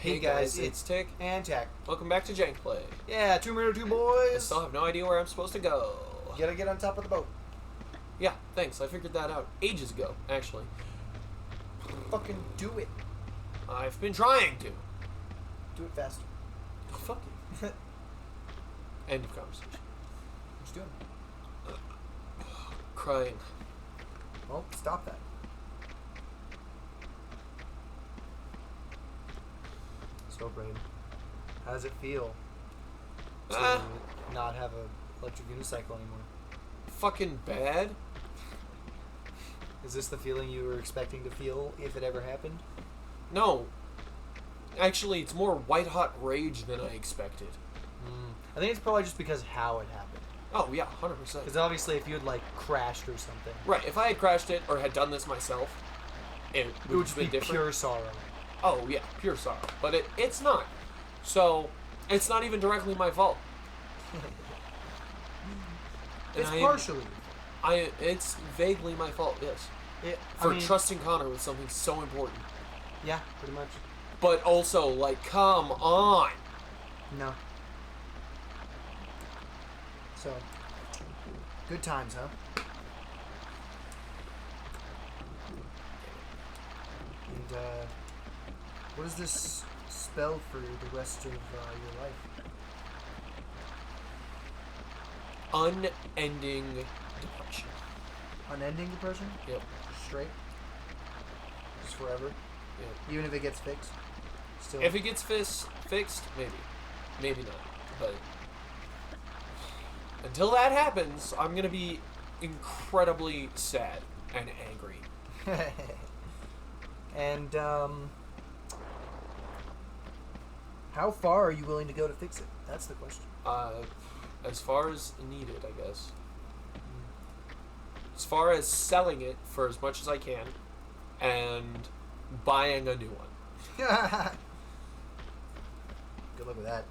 Hey guys, it's Tick and Tech. Welcome back to Jank Play. Yeah, Tomb Raider 2 I boys. still have no idea where I'm supposed to go. Gotta get on top of the boat. Yeah, thanks. I figured that out ages ago, actually. Fucking do it. I've been trying to. Do it faster. Fuck you. End of conversation. What you doing? Crying. Well, stop that. So, Brain, how does it feel to not have a electric unicycle anymore? Fucking bad. Is this the feeling you were expecting to feel if it ever happened? No. Actually, it's more white-hot rage than I expected. I think it's probably just because how it happened. Oh, yeah, 100%. Because obviously if you had, like, crashed or something... Right, if I had crashed it or had done this myself, it would just have be been different. pure sorrow. Oh, yeah, pure sorrow. But it's not. So, it's not even directly my fault. It's partially. It's vaguely my fault, yes. For trusting Connor with something so important. Yeah, pretty much. But also, like, come on. No. So, good times, huh? And, what does this spell for the rest of your life? Unending depression. Unending depression? Yep. Just straight? Just forever? Yep. Even if it gets fixed? Still? If it gets fixed, maybe. Maybe not. But until that happens, I'm going to be incredibly sad and angry. And, how far are you willing to go to fix it? That's the question. As far as needed, I guess. As far as selling it for as much as I can and buying a new one. Good luck with that.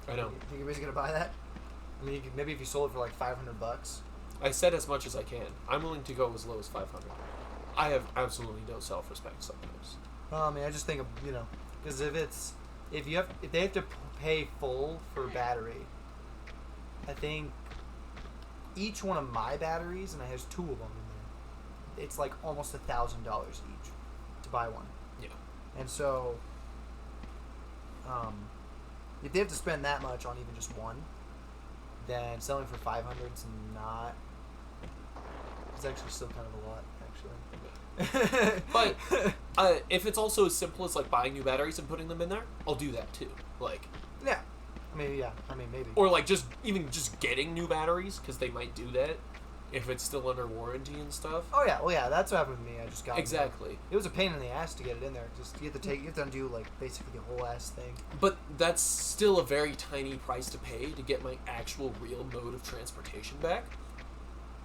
I know. Think anybody's gonna buy that? I mean, maybe if you sold it for like $500. I said as much as I can. I'm willing to go as low as 500. I have absolutely no self-respect sometimes. Well, I mean, I just think of, because if they have to pay full for battery, I think each one of my batteries, and I have 2 of them in there, it's like almost $1,000 each to buy one. Yeah. And so, if they have to spend that much on even just one, then selling for 500 is not. It's actually still kind of a lot, actually. But if it's also as simple as like buying new batteries and putting them in there, I'll do that too. Like. Yeah. Maybe. Or like just getting new batteries because they might do that if it's still under warranty and stuff. Oh yeah, well yeah, that's what happened with me. I just got exactly. It was a pain in the ass to get it in there. Just you have to undo like basically the whole ass thing. But that's still a very tiny price to pay to get my actual real mode of transportation back.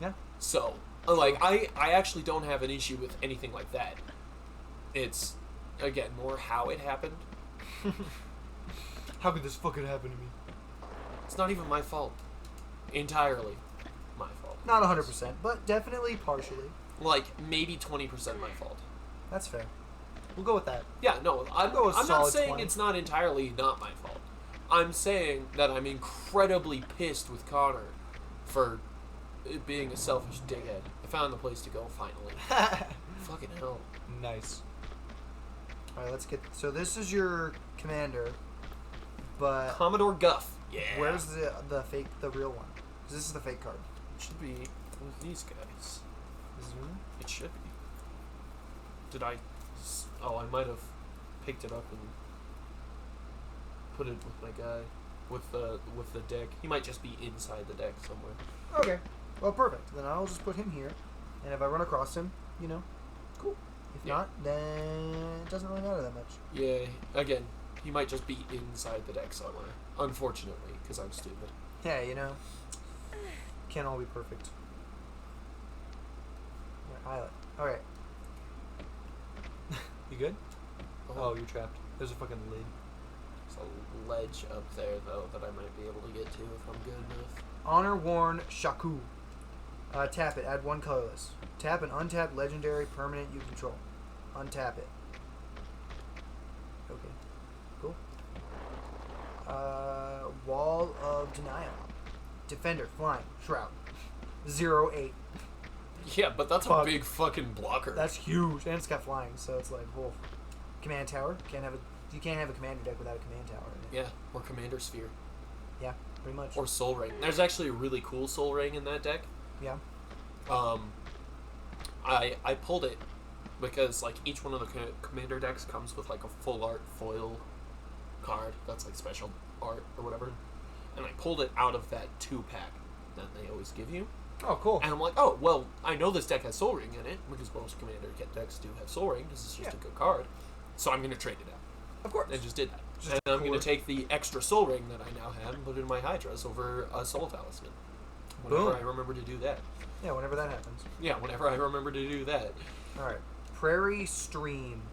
Yeah. So like I actually don't have an issue with anything like that. It's again more how it happened. How could this fucking happen to me? It's not even my fault. Entirely my fault. Not 100%, but definitely partially. Like, maybe 20% my fault. That's fair. We'll go with that. Yeah, no, I'm not saying 20. It's not entirely not my fault. I'm saying that I'm incredibly pissed with Connor for it being a selfish dickhead. I found the place to go, finally. Fucking hell. Nice. Alright, let's get... So this is your commander, but... Commodore Guff. Yeah. Where's the real one? 'Cause this is the fake card. It should be with these guys. This is one? It should be. Did I... Oh, I might have picked it up and put it with my guy. With the deck. He might just be inside the deck somewhere. Okay. Well, perfect. Then I'll just put him here. And if I run across him, cool. If not, then it doesn't really matter that much. Yeah, again, he might just be inside the deck somewhere. Unfortunately, because I'm stupid. Yeah, can't all be perfect. Pilot. Alright. You good? Oh, you're trapped. There's a fucking lid. There's a ledge up there, though, that I might be able to get to if I'm good enough. Honor Worn Shaku. Tap it. Add 1 colorless. Tap an untapped legendary permanent you control. Untap it. Okay. Cool. Wall of Denial. Defender, flying, shroud. 0-8. Yeah, but that's Fuck. a big fucking blocker. That's huge, and it's got flying, so it's like, whoa. Command tower. You can't have a commander deck without a command tower in it. Yeah, or Commander Sphere. Yeah, pretty much. Or Soul Ring. There's actually a really cool Soul Ring in that deck. Yeah. I pulled it because like each one of the commander decks comes with like a full art foil card that's like special art or whatever, and I pulled it out of that 2-pack that they always give you, Oh, cool. and I'm like, oh well, I know this deck has Soul Ring in it because most commander decks do have Soul Ring because it's just a good card, so I'm gonna trade it out. Of course. I just did that. Just And I'm cool. going to take the extra Soul Ring that I now have and put it in my Hydras over a Soul Talisman. Whenever Boom. I remember to do that. Yeah, whenever that happens. Yeah, whenever I remember to do that. Alright. Prairie Stream.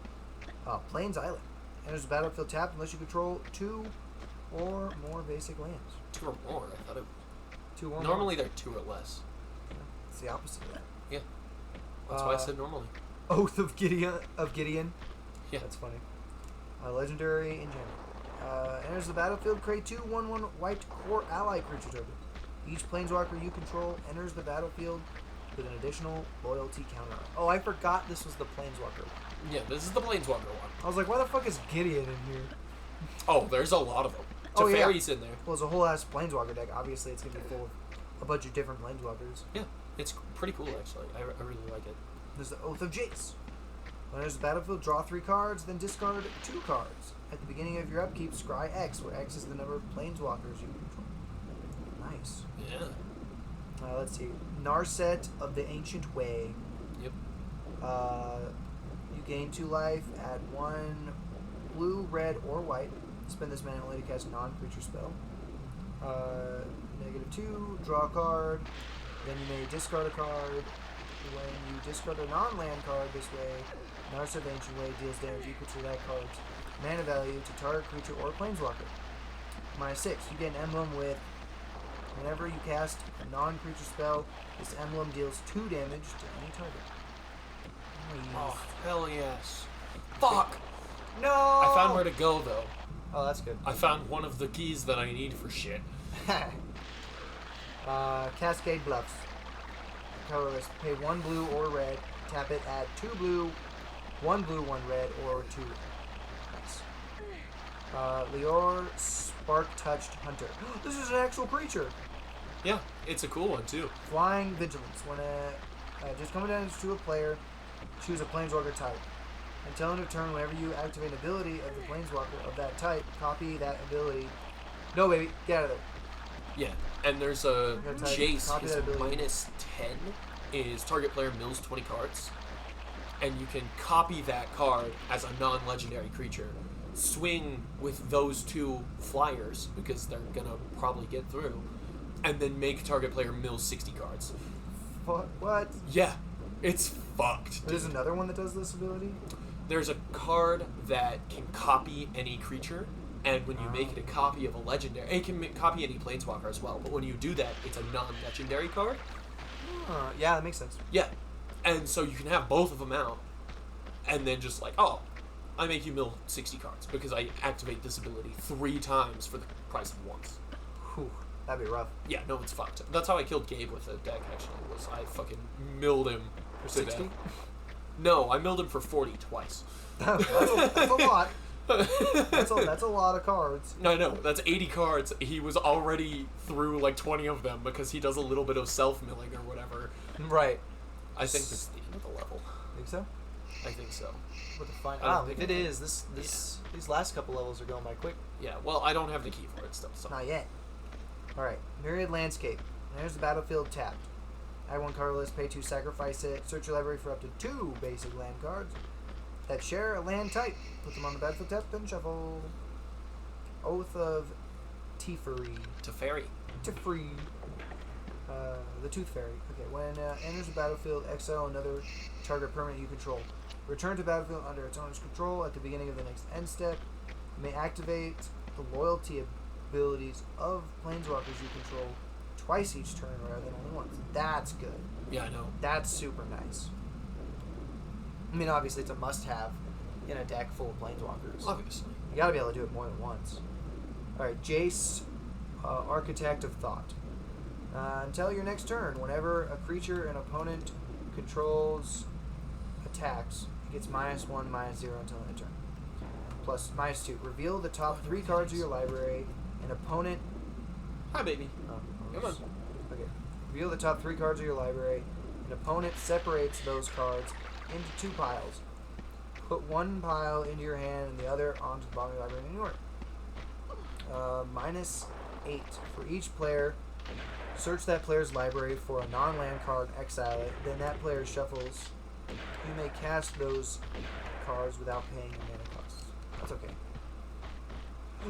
Plains Island. Enters the battlefield tapped unless you control 2 or more basic lands. 2 or more. I thought it. 2 or more. Normally they're 2 or less. It's the opposite of that. Yeah. That's why I said normally. Oath of Gideon. Yeah. That's funny. Legendary enchantment. Enters the battlefield, create 2/1/1 white core ally creature token. Each planeswalker you control enters the battlefield with an additional loyalty counter. Oh, I forgot this was the planeswalker. Yeah, this is the Planeswalker one. I was like, why the fuck is Gideon in here? Oh, there's a lot of them. Oh, yeah. Teferi's in there. Well, it's a whole ass planeswalker deck. Obviously, it's gonna be full of a bunch of different planeswalkers. Yeah, it's pretty cool actually. I really like it. There's the Oath of Jace. When enters the battlefield, draw 3 cards, then discard 2 cards. At the beginning of your upkeep, scry X, where X is the number of planeswalkers you control. Nice. Yeah. Let's see. Narset of the Ancient Way. Yep. You gain 2 life, add 1 blue, red, or white. Spend this mana only to cast non-creature spell. -2, draw a card. Then you may discard a card. When you discard a non-land card this way, Narset of the Ancient Way deals damage equal to that card's mana value to target creature or planeswalker. -6, you get an emblem with whenever you cast a non-creature spell, this emblem deals 2 damage to any target. Oh, hell yes. Fuck! No! I found where to go though. Oh, that's good. I found one of the keys that I need for shit. Cascade Bluffs. Colorless. Pay 1 blue or red. Tap it. Add 2 blue, 1 blue, 1 red, or 2 red. Nice. Lior Spark Touched Hunter. This is an actual creature. Yeah, it's a cool one too. Flying Vigilance. When just coming down to a player, choose a planeswalker type. Until end of turn, whenever you activate an ability of the planeswalker of that type, copy that ability. No, baby, get out of there. Yeah, and there's a I'm gonna type Jace. copy His that ability. -10 is target player mills 20 cards, and you can copy that card as a non-legendary creature. Swing with those 2 flyers because they're gonna probably get through, and then make target player mill 60 cards. What? Yeah, it's fucked. There's dude. another one that does this ability? There's a card that can copy any creature, and when you make it a copy of a legendary, it can copy any planeswalker as well. But when you do that, it's a non-legendary card. Yeah, that makes sense. Yeah, and so you can have both of them out, and then just like, oh, I make you mill 60 cards because I activate this ability 3 times for the price of once. Whew, that'd be rough. Yeah, no, it's fucked. That's how I killed Gabe with the deck. Actually, was I fucking milled him For to 60? death. No, I milled him for 40 twice. that's a lot. That's a lot of cards. I know, that's 80 cards. He was already through like 20 of them because he does a little bit of self-milling or whatever. Right. I think this is the end of the level. Think so? I think so. With the fine. I don't Wow, think if it it- is, these last couple levels are going by quick. Yeah, well, I don't have the key for it still, so. Not yet. Alright, Myriad Landscape. There's the battlefield tapped. Add 1 card list, pay 2, sacrifice it. Search your library for up to 2 basic land cards that share a land type. Put them on the battlefield tapped, then shuffle. Oath of Teferi. Teferi. Teferi. The Tooth Fairy. Okay, when enters the battlefield, exile another target permanent you control. Return to battlefield under its owner's control at the beginning of the next end step. You may activate the loyalty abilities of planeswalkers you control twice each turn rather than only once. That's good. Yeah, I know. That's super nice. I mean, obviously, it's a must-have in a deck full of planeswalkers. Obviously. You gotta be able to do it more than once. All right, Jace, Architect of Thought. Until your next turn, whenever a creature an opponent controls attacks, it gets -1, -0 until end of turn. Plus -2. Reveal the top 3 cards of your library. An opponent. Hi, baby. Come on. Okay. Reveal the top 3 cards of your library. An opponent separates those cards into 2 piles. Put one pile into your hand and the other onto the bottom of your library in order. -8 for each player. Search that player's library for a non-land card, exile it. Then that player shuffles. You may cast those cards without paying a mana cost. That's okay.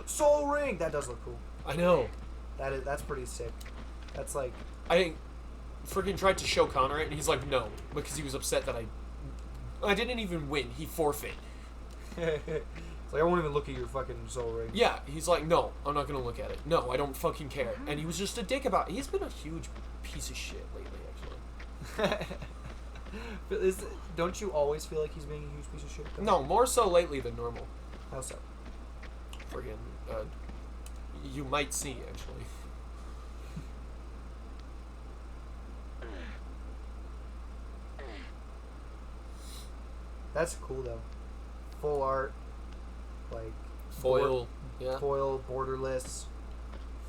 Soul Ring! That does look cool. I know. That's pretty sick. That's like... I freaking tried to show Connor it, and he's like, no, because he was upset that I didn't even win. He forfeit. It's like, I won't even look at your fucking Soul Ring. Yeah, he's like, no, I'm not gonna look at it. No, I don't fucking care. And he was just a dick about it. He's been a huge piece of shit lately, actually. Don't you always feel like he's being a huge piece of shit? Though? No, more so lately than normal. How so? Friggin', you might see, actually. That's cool, though. Full art. Like... Foil, yeah. Foil, borderless.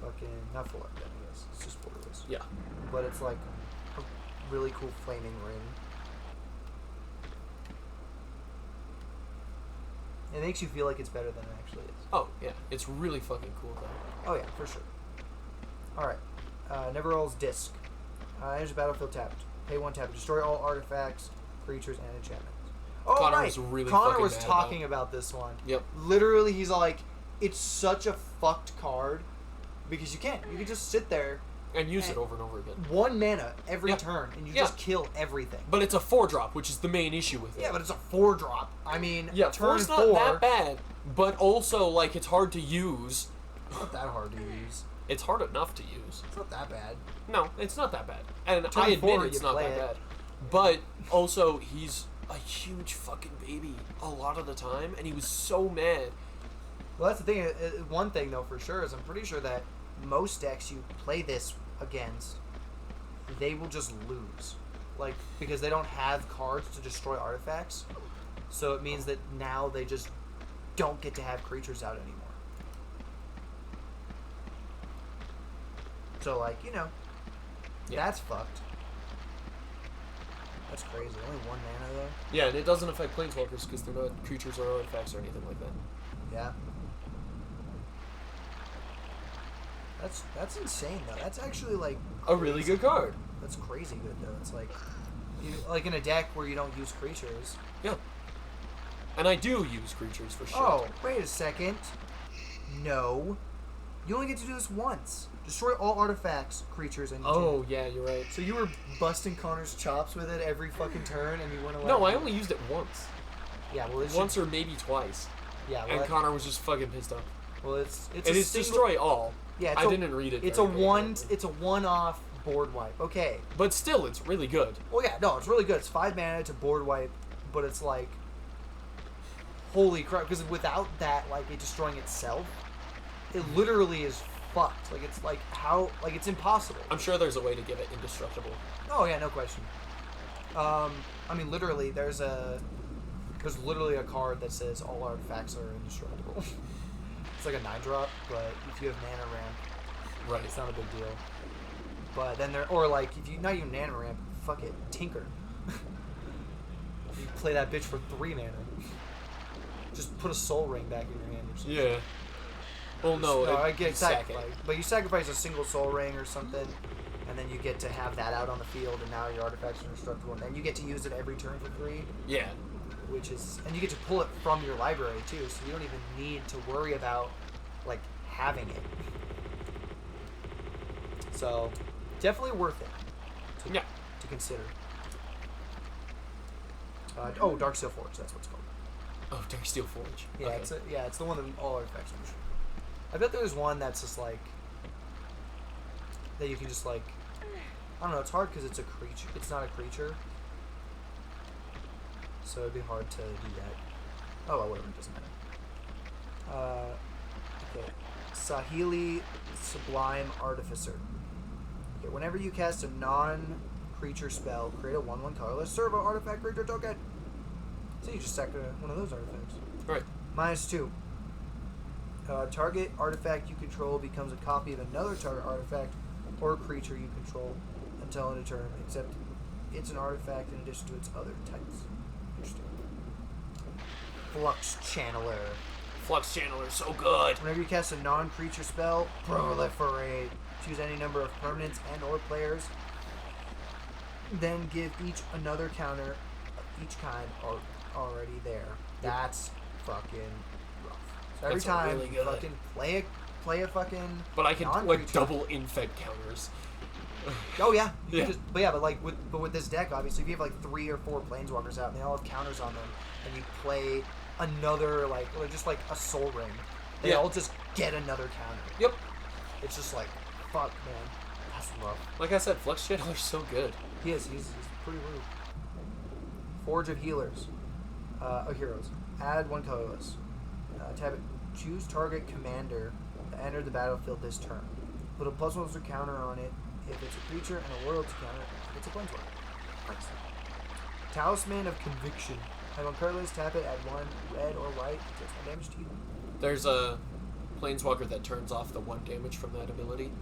Fucking... Not full art, then, I guess. It's just borderless. Yeah. But it's like a really cool flaming ring. It makes you feel like it's better than it actually is. Oh, yeah. It's really fucking cool, though. Oh, yeah, for sure. Alright. Neverall's Disc. Enters the battlefield tapped. Pay 1 tap. Destroy all artifacts, creatures, and enchantments. Oh, Connor right. was really Connor fucking was mad talking about this one. Yep. Literally, he's like, it's such a fucked card because you can just sit there And use it over and over again. 1 mana every Yeah. turn, and you Yeah. just kill everything. But it's a 4-drop, which is the main issue with it. Yeah, but it's a 4-drop. I mean, Yeah, turn 4's 4. not that bad, but also, like, it's hard to use. It's not that hard to use. It's hard enough to use. It's not that bad. No, it's not that bad. And Turn I admit 4, it's you not play that it. bad. But also, he's a huge fucking baby a lot of the time, and he was so mad. Well, that's the thing. One thing, though, for sure, is I'm pretty sure that most decks you play this against, they will just lose. Like, because they don't have cards to destroy artifacts. So it means that now they just don't get to have creatures out anymore. So, like, you know, Yeah. that's fucked. That's crazy. Only 1 mana, though. Yeah, and it doesn't affect planeswalkers because they're not creatures or artifacts or anything like that. Yeah. That's insane, though. That's actually, like... A really good card. That's crazy good, though. It's like... like in a deck where you don't use creatures. Yeah. And I do use creatures for sure. Oh, wait a second. No. You only get to do this once. Destroy all artifacts, creatures, and Oh, yeah, you're right. So you were busting Connor's chops with it every fucking turn, and you weren't allowed No, to- I only used it once. Yeah, well, it's Once or maybe twice. Yeah, well, And that- Connor was just fucking pissed off. well, it's It a is single- destroy all. Yeah, it's I a- didn't read it. It's very a good. It's a one-off board wipe. Okay. But still, it's really good. Well, yeah, no, it's really good. It's 5 mana. It's a board wipe, but it's like, holy crap! Because without that, like it destroying itself, it literally is fucked. Like it's like how like it's impossible. I'm sure there's a way to give it indestructible. Oh yeah, no question. I mean, literally, there's literally a card that says all artifacts are indestructible. It's like a 9-drop, but if you have mana ramp, Right. it's not a big deal. But then or like if you not even mana ramp, fuck it, Tinker. You play that bitch for 3 mana. Just put a Soul Ring back in your hand or something. Yeah. Well, no, I you get sack it. sacrifice, but you sacrifice a single Soul Ring or something, and then you get to have that out on the field, and now your artifacts are indestructible, and then you get to use it every turn for free, Yeah. which is, and you get to pull it from your library too, so you don't even need to worry about like having it. So, definitely worth it. Yeah. To consider. Oh, Darksteel Forge, that's what it's called. Oh, Darksteel Forge. Yeah, Okay. it's the one that all artifacts are destroyed. I bet there's one that's just like that you can just like I don't know. It's hard because it's a creature. It's not a creature, so it'd be hard to do that. Oh, well, whatever. It doesn't matter. Okay. Sahili Sublime Artificer. Okay, whenever you cast a non-creature spell, create a 1/1 colorless servo artifact creature token. So you just sack one of those artifacts. Right. -2. Target artifact you control becomes a copy of another target artifact or creature you control until end of turn, except it's an artifact in addition to its other types. Interesting. Flux Channeler. Flux Channeler, so good. Whenever you cast a non-creature spell, proliferate. Choose any number of permanents and/or players. Then give each another counter of each kind already there. That's fucking rough. So every That's time really you good. fucking play a fucking. But I can like non-creature. double infect counters. Oh yeah, you Yeah. can but with this deck, obviously, if you have like 3 or 4 planeswalkers out and they all have counters on them, and you play another or just like a Soul Ring, they Yeah. all just get another counter. Yep. It's just like, fuck, man, that's rough. Like I said, Flux Channeler's so good. He's pretty rude. Forge of Healers, heroes. Add 1 colorless. Tab it. Choose target commander to enter the battlefield this turn. Put a +1 counter on it if it's a creature and a loyalty counter if it's a planeswalker. Nice. Talisman of Conviction. Have 1 colorless, tap it, add 1 red or white, it takes 1 damage to you. There's a Planeswalker that turns off the 1 damage from that ability.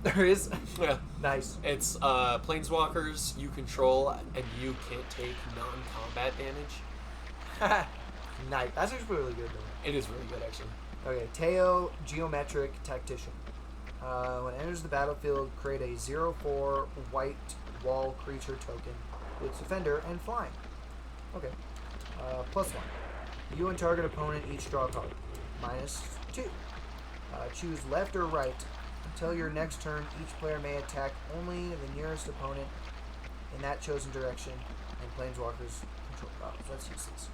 There is? Yeah. Nice. It's Planeswalkers you control and you can't take non-combat damage. Nice. That's actually really good though. It is really good, actually. Okay, Teo Geometric Tactician. When it enters the battlefield, create a 0/4 white wall creature token with Defender and Flying. Okay. +1. You and target opponent each draw a card. -2. Choose left or right. Until your next turn, each player may attack only the nearest opponent in that chosen direction, and Planeswalkers control. Oh, so that's useless.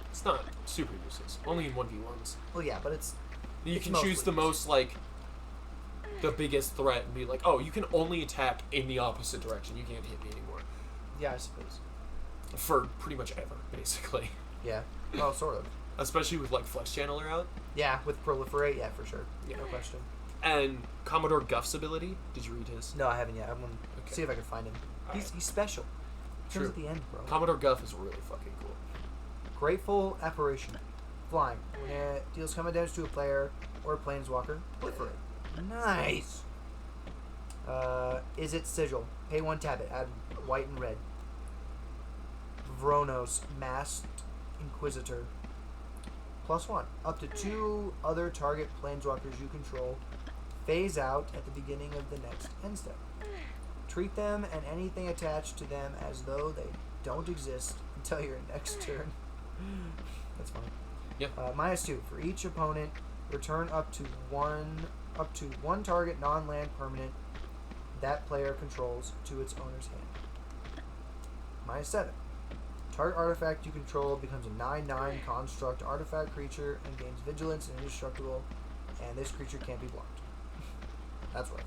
It's not super useless. Only in 1v1s. Well, yeah, but it's You It's can mostly choose the most, like, the biggest threat and be like, oh, you can only attack in the opposite direction. You can't hit me anymore. yeah, I suppose. For pretty much ever, basically. Yeah. Well, sort of. Especially with, like, Flux Channeler out. Yeah, with Proliferate, yeah, for sure. Yeah. No question. And Commodore Guff's ability. Did you read his? No, I haven't yet. I'm gonna Okay. see if I can find him. Alright. He's special. Comes True. at the end, bro. Commodore Guff is really fucking cool. Grateful Apparition. Flying. When it deals combat damage to a player or a planeswalker, proliferate. Nice. Is it Sigil? Pay 1, tap it. Add white and red. Vronos, Masked Inquisitor. +1. Up to 2 other target planeswalkers you control phase out at the beginning of the next end step. Treat them and anything attached to them as though they don't exist until your next turn. That's fine. Yep. -2. For each opponent, return up to one target non-land permanent that player controls to its owner's hand. -7. Target artifact you control becomes a 9/9 construct artifact creature and gains vigilance and indestructible, and this creature can't be blocked. That's right.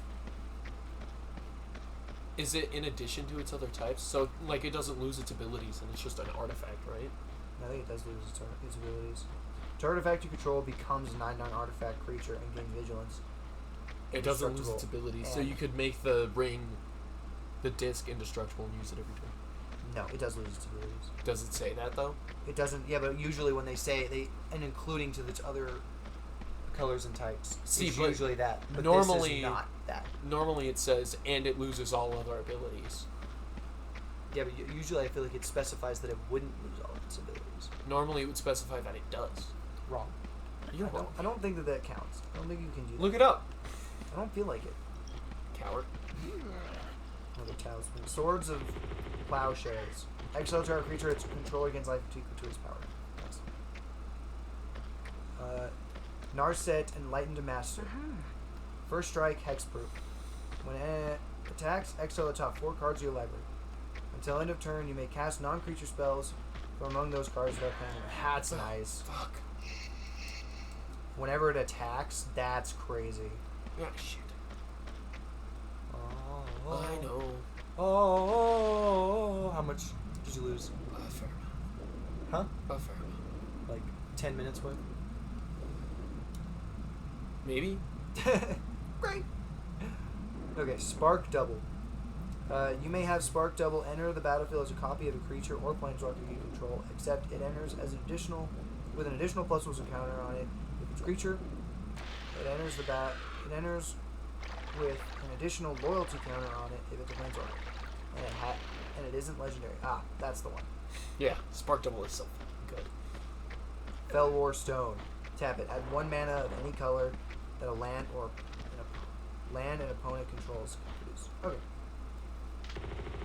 Is it in addition to its other types? So, like, it doesn't lose its abilities and it's just an artifact, right? I think it does lose its abilities. Target artifact you control becomes a 9/9 artifact creature and gains vigilance. It doesn't lose its Indestructible, abilities. So and- you could make the ring, the disc, indestructible and use it every turn. No, it does lose its abilities. Does it say that, though? It doesn't. Yeah, but usually when they say and including to its other colors and types, See, it's but usually that. But normally- this is not that. Normally it says, and it loses all other abilities. Yeah, but usually I feel like it specifies that it wouldn't lose all its abilities. Normally it would specify that it does. Wrong. You're wrong. I don't think that counts. I don't think you can do that. Look it up, I don't feel like it. coward. Another talisman. Swords of Plowshares. Exile target creature, its controller gains life equal to its power. Nice. Narset, Enlightened Master. First strike, hexproof. When it attacks, exile the top 4 cards of your library. Until end of turn, you may cast non-creature spells from among those cards without playing them. That's nice. Fuck. Whenever it attacks, that's crazy. Ah, shit. Oh, I know. Oh, how much did you lose? A fair amount. Huh? A fair amount. Like 10 minutes worth? Maybe. Great. Okay, Spark Double. You may have Spark Double enter the battlefield as a copy of a creature or planeswalker you control, except it enters as an additional with an additional +1 encounter on it. If it's creature, it enters it enters with an additional loyalty counter on it if it's a planeswalker, and it isn't legendary. Ah, that's the one. Yeah, Spark Double is so fucking good. Fell War Stone. Tap it. Add 1 mana of any color that a land an opponent controls can produce. Okay.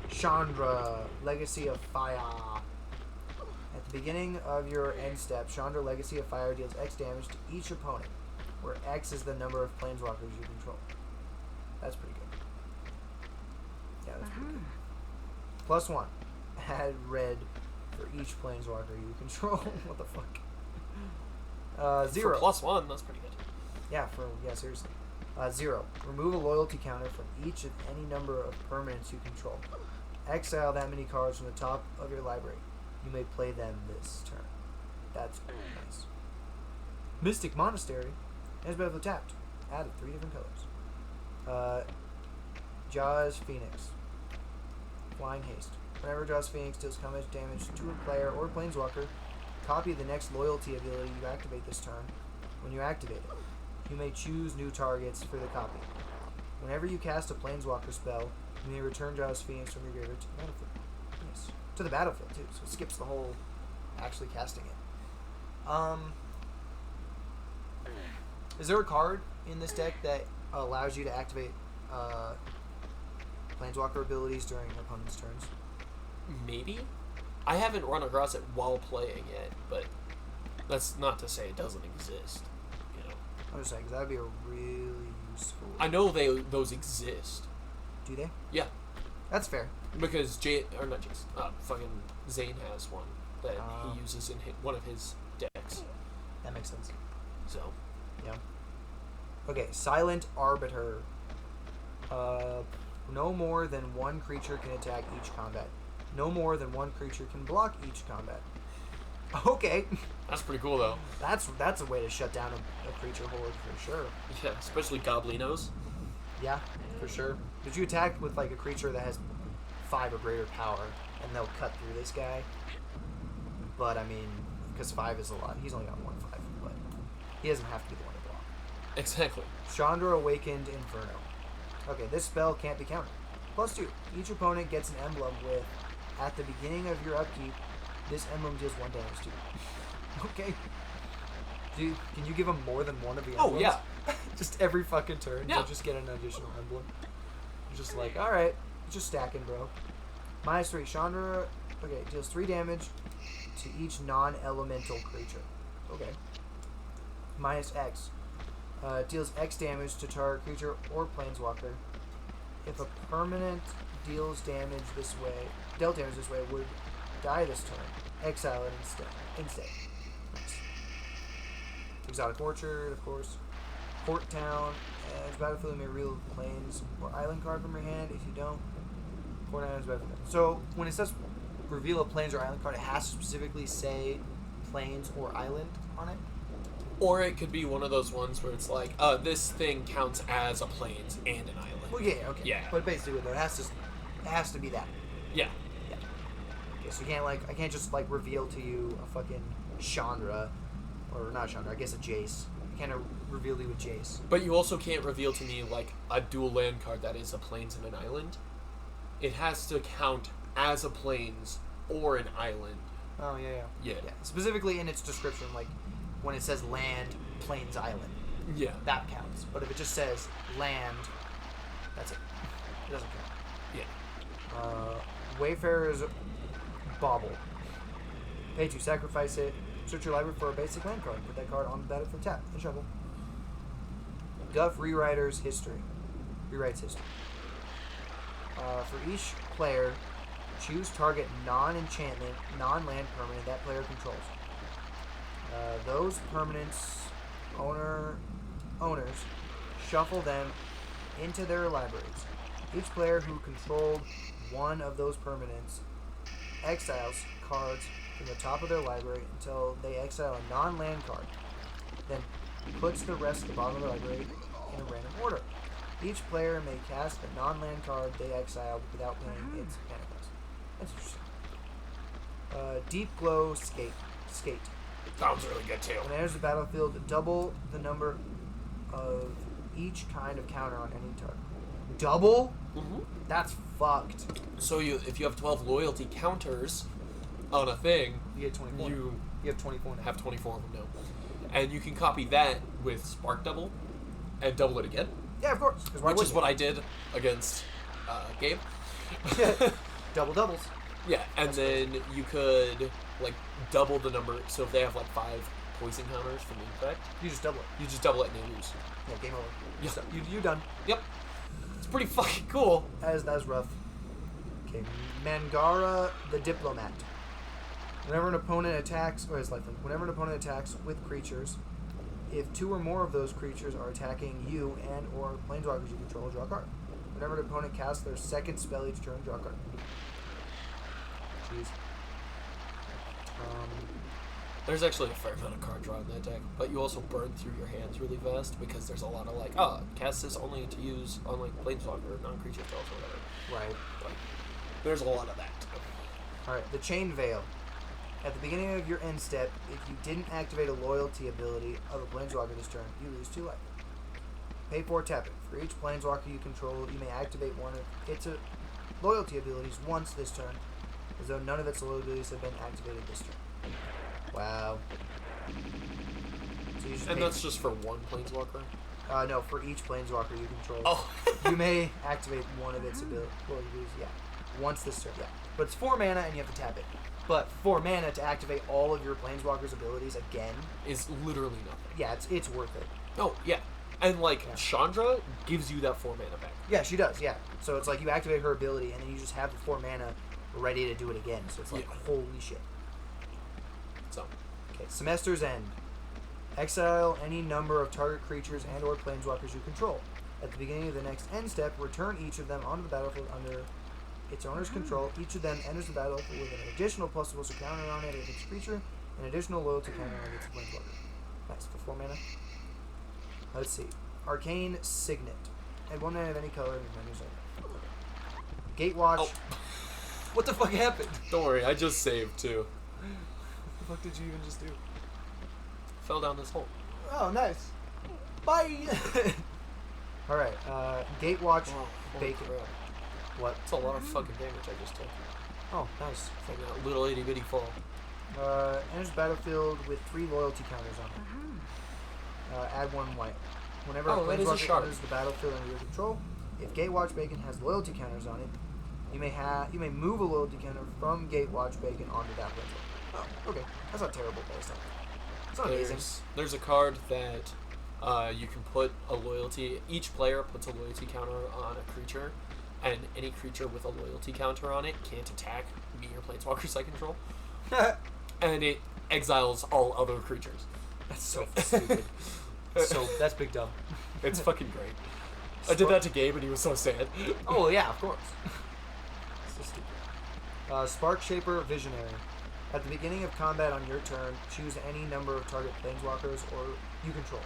Chandra, Legacy of Fire. At the beginning of your end step, Chandra, Legacy of Fire deals X damage to each opponent, where X is the number of planeswalkers you control. That's pretty good. Yeah, that's pretty good. +1. Add red for each planeswalker you control. What the fuck? 0. For +1, that's pretty good. Yeah, seriously. 0. Remove a loyalty counter from each of any number of permanents you control. Exile that many cards from the top of your library. You may play them this turn. That's nice. Mystic Monastery has battlefield tapped. Added 3 different colors. Jaws Phoenix. Flying Haste. Whenever Jaws Phoenix deals combat damage to a player or planeswalker, copy the next loyalty ability you activate this turn. When you activate it, you may choose new targets for the copy. Whenever you cast a planeswalker spell, you may return Jaws Phoenix from your graveyard to the battlefield. Yes. To the battlefield, too, so it skips the whole actually casting it. Is there a card in this deck that allows you to activate planeswalker abilities during opponent's turns? Maybe? I haven't run across it while playing it, but that's not to say it doesn't exist. You know, I'm just saying, because that would be a really useful... I know those exist. Do they? Yeah. That's fair. Because fucking Zane has one that he uses in one of his decks. That makes sense. So, yeah. Okay, Silent Arbiter. No more than 1 creature can attack each combat. No more than 1 creature can block each combat. Okay. That's pretty cool, though. That's a way to shut down a creature horde for sure. Yeah, especially Goblinos. Yeah, for sure. Did you attack with like a creature that has 5 or greater power, and they'll cut through this guy? But I mean, because 5 is a lot. He's only got 1/5, but he doesn't have to be the one to block. Exactly. Chandra Awakened Inferno. Okay, this spell can't be countered. +2. Each opponent gets an emblem with, at the beginning of your upkeep, this emblem deals 1 damage to you. Okay. Can you give him more than one of the emblems? Oh, yeah. Just every fucking turn, yeah. You'll just get an additional emblem. You're just like, alright, just stacking, bro. -3. Chandra, okay, deals 3 damage to each non-elemental creature. Okay. -X. Deals X damage to target creature or planeswalker. If a permanent dealt damage this way, would die this turn. Exile it instead. Nice. Exotic Orchard, of course. Port Town. As battlefield, you may reveal plains or island card from your hand. If you don't, Port Town is battlefield. So when it says reveal a plains or island card, it has to specifically say plains or island on it. Or it could be one of those ones where it's like, this thing counts as a plains and an island. Well, yeah, okay. Yeah. But basically, though, it has to be that. Yeah. Yeah. Okay, so I can't just reveal to you a fucking Chandra, or not Chandra, I guess a Jace. I can't reveal to you a Jace. But you also can't reveal to me a dual land card that is a plains and an island. It has to count as a plains or an island. Oh yeah. Specifically in its description, when it says land, plains, island. Yeah. That counts. But if it just says land, that's it. It doesn't count. Yeah. Wayfarer's Bauble. Pay 2, sacrifice it. Search your library for a basic land card. Put that card on the battlefield tap. And shuffle. Guff Rewriter's History. Rewrites history. For each player, choose target non-enchantment, non-land permanent that player controls. Those permanents owners shuffle them into their libraries. Each player who controlled one of those permanents exiles cards from the top of their library until they exile a non-land card. Then puts the rest of the bottom of the library in a random order. Each player may cast a non-land card they exile without paying its mana cost. That's interesting. Deep Glow Skate. Sounds really good too. When it enters the battlefield, double the number of each kind of counter on any target. Double? Mm-hmm. That's fucked. So if you have 12 loyalty counters on a thing, You get 24. you You have 24 now. have 24 of them now. And you can copy that with Spark Double and double it again, Yeah, of course. 'cause why which is wouldn't what I did against Gabe. you? Double doubles. Yeah, and then you could like double the number. So if they have like 5 poison counters from Infect, You just double it. you just double it and they lose. Yeah, game over. Yeah. So, you done. Yep, it's pretty fucking cool. That's rough. Okay, Mangara the Diplomat. Whenever an opponent attacks, or his lifelink, whenever an opponent attacks with creatures, if 2 or more of those creatures are attacking you and or planeswalkers you control, draw a card. Whenever an opponent casts their second spell each turn, draw a card. Jeez. There's actually a fair amount of card draw in that deck, but you also burn through your hands really fast because there's a lot of like, cast this only to use on like planeswalker or non-creature spells or whatever. Right. But there's a lot of that. Alright, the Chain Veil. At the beginning of your end step, if you didn't activate a loyalty ability of a planeswalker this turn, you lose 2 life. Pay 4, tap it. For each planeswalker you control, you may activate one of its loyalty abilities once this turn, as though none of its loyalty abilities have been activated this turn. Wow. So you just And pay- that's just for one planeswalker. no, for each planeswalker you control. Oh. You may activate one of its abilities, yeah. Once this turn, yeah. But it's 4 mana and you have to tap it. But 4 mana to activate all of your planeswalker's abilities again, Is literally nothing. yeah, it's worth it. Oh, yeah. And like Yeah. Chandra gives you that 4 mana back. Yeah, she does, yeah. So it's like you activate her ability and then you just have the 4 mana ready to do it again. So it's like, Yeah. holy shit. So Okay, Semester's End. Exile any number of target creatures and or planeswalkers you control. At the beginning of the next end step, return each of them onto the battlefield under its owner's control. Each of them enters the battlefield with an additional +1 counter on it if it's a creature, an additional loyalty counter on its planeswalker. Nice, for 4 mana. Let's see. Arcane Signet. Add 1 mana of any color in your menu zone. Gatewatch. Oh. What the fuck happened? don't worry, I just saved too. What the fuck did you even just do? Fell down this hole. Oh, nice. Bye! Alright, Gatewatch Oh, holy Bacon. crap. What? That's a lot of fucking damage I just took. Oh, nice. From that little itty bitty fall. Enters battlefield with 3 loyalty counters on it. Add 1 white. Whenever Oh, a that is a planeswalker shard. enters the battlefield under your control, if Gatewatch Bacon has loyalty counters on it, you may move a loyalty counter from Gatewatch Bacon onto that planeswalker. Oh, okay. That's not terrible based on. It's not amazing. There's a card that you can put a loyalty. Each player puts a loyalty counter on a creature, and any creature with a loyalty counter on it can't attack me or planeswalkers I control, and it exiles all other creatures. That's so stupid. So that's big dumb. It's fucking great. I did that to Gabe, and he was so sad. Oh yeah, of course. So stupid. Spark Shaper Visionary. At the beginning of combat on your turn, choose any number of target planeswalkers or you control.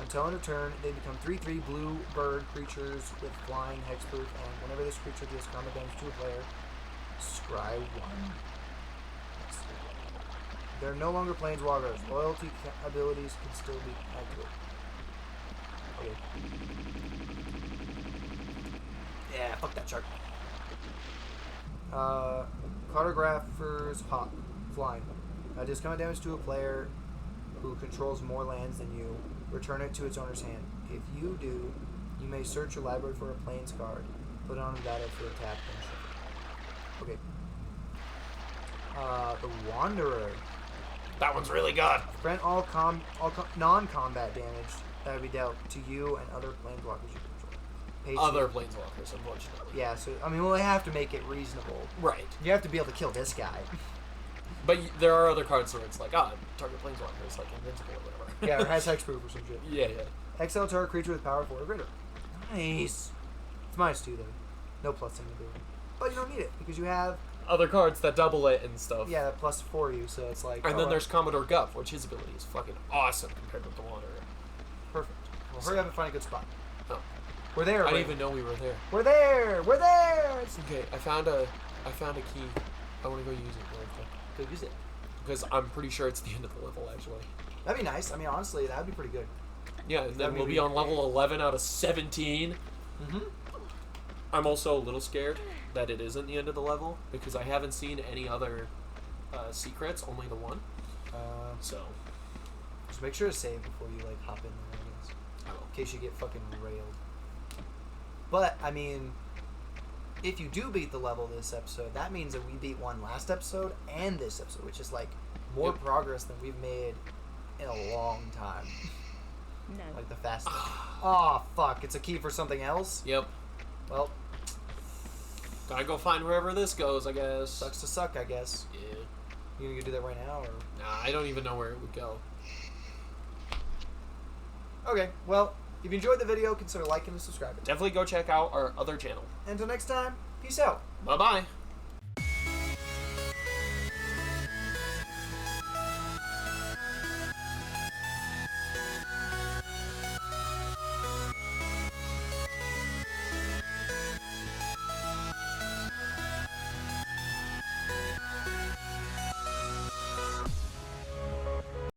Until end of turn, they become 3/3 blue bird creatures with flying hexproof, and whenever this creature deals combat damage to a player, scry 1. They're no longer planeswalkers. Loyalty abilities can still be activated. Okay. Yeah, fuck that shark. Cartographer's Hawk. Flying. Deals combat damage to a player who controls more lands than you. Return it to its owner's hand. If you do, you may search your library for a plains card. Put it on the battlefield, tap, and shuffle. Okay. The Wanderer. That one's really good. Prevent all non-combat damage that would be dealt to you and other planeswalkers you control. Pay Other 2. planeswalkers, unfortunately. Yeah, so, I mean, well, they have to make it reasonable. Right. You have to be able to kill this guy. But there are other cards where it's like, target planeswalker is like invincible or whatever. Yeah, or has hexproof or some shit. Yeah. Exile target creature with power 4 or greater. Nice. It's -2 though. No plus in the ability. But you don't need it because you have, Other cards that double it and stuff. that plus 4 you, so it's like. And then there's Commodore Guff, which his ability is fucking awesome compared with the Wanderer. Well, hurry up and find a good spot. Oh. We're there. I didn't Ray. even know we were there. We're there. We're there. Okay, I found a key. I want to go use it really quick. Go use it. Because I'm pretty sure it's the end of the level, actually. That'd be nice. I mean, honestly, that'd be pretty good. Yeah, and then That'd be we'll be on level 11 out of 17. Mm-hmm. I'm also a little scared that it isn't the end of the level, because I haven't seen any other secrets, only the one. So, Just make sure to save before you like hop in there, I guess. I will. In case you get fucking railed. But I mean, if you do beat the level this episode, that means that we beat one last episode and this episode, which is like more Yep. progress than we've made in a long time. No. Like the fastest. Oh fuck! It's a key for something else. Yep. Well, Gotta go find wherever this goes, I guess. sucks to suck, I guess. Yeah. You gonna go do that right now, or? Nah, I don't even know where it would go. Okay. Well, if you enjoyed the video, consider liking and subscribing. Definitely go check out our other channel. Until next time, peace out. Bye-bye.